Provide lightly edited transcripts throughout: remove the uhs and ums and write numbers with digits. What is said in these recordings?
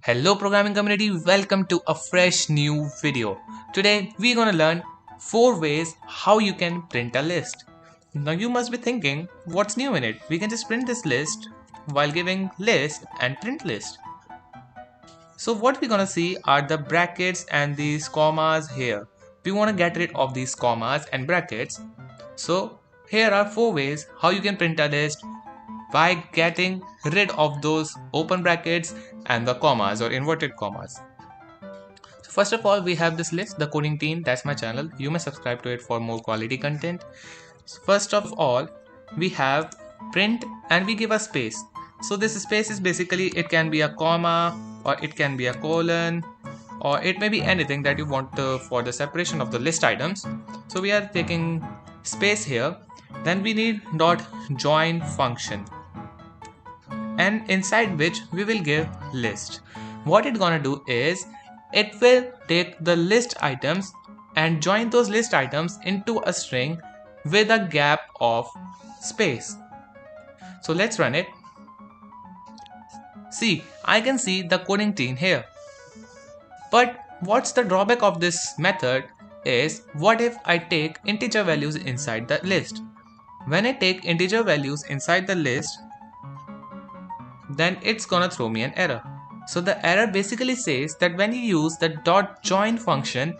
Hello programming community, welcome to a fresh new video. Today we're gonna learn 4 ways how you can print a list. Now you must be thinking, what's new in it? We can just print this list while giving list and print list. So what we're gonna see are the brackets and these commas here. We wanna get rid of these commas and brackets. So here are 4 ways how you can print a list by getting rid of those open brackets and the commas or inverted commas. So first of all, we have this list, the coding team, that's my channel. You may subscribe to it for more quality content. So first of all, we have print and we give a space. So this space is basically, it can be a comma or it can be a colon or it may be anything that you want for the separation of the list items. So we are taking space here. Then we need dot join function, and inside which we will give list. What it's gonna do is it will take the list items and join those list items into a string with a gap of space. So let's run it. See, I can see the coding team here. But what's the drawback of this method is, what if I take integer values inside the list? When I take integer values inside the list, then it's gonna throw me an error. So the error basically says that when you use the dot join function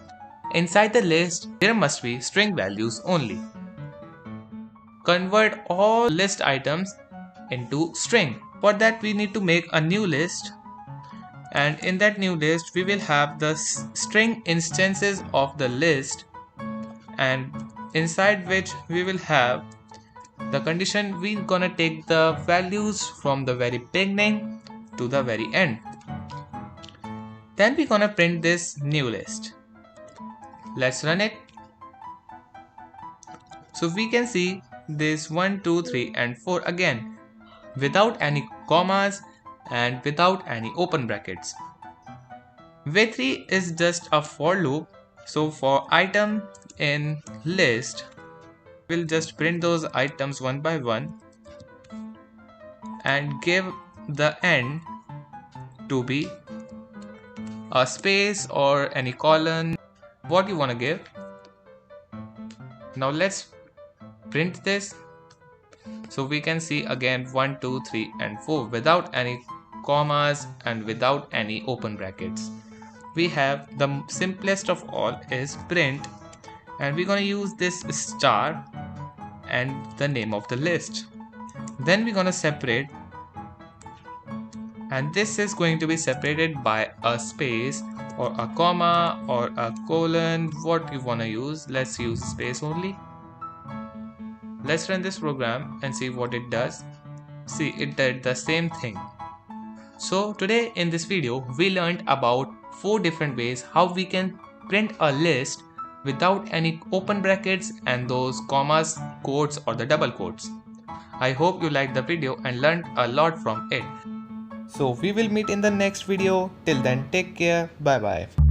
inside the list, there must be string values only. Convert all list items into string. For that we need to make a new list, and in that new list we will have the string instances of the list, and inside which we will have the condition. We're gonna take the values from the very beginning to the very end. Then we're gonna print this new list. Let's run it. So we can see this 1, 2, 3 and 4 again without any commas and without any open brackets. V3 is just a for loop. So for item in list, we'll just print those items one by one and give the end to be a space or any colon, what you want to give. Now let's print this. So we can see again 1, 2, 3 and 4 without any commas and without any open brackets. We have the simplest of all is print, and we're going to use this star and the name of the list. Then we're going to separate, and this is going to be separated by a space or a comma or a colon, what you want to use. Let's use space only. Let's run this program and see what it does. See, it did the same thing. So today in this video we learned about 4 different ways how we can print a list without any open brackets and those commas, quotes or the double quotes. I hope you liked the video and learned a lot from it. So we will meet in the next video. Till then, take care. Bye bye.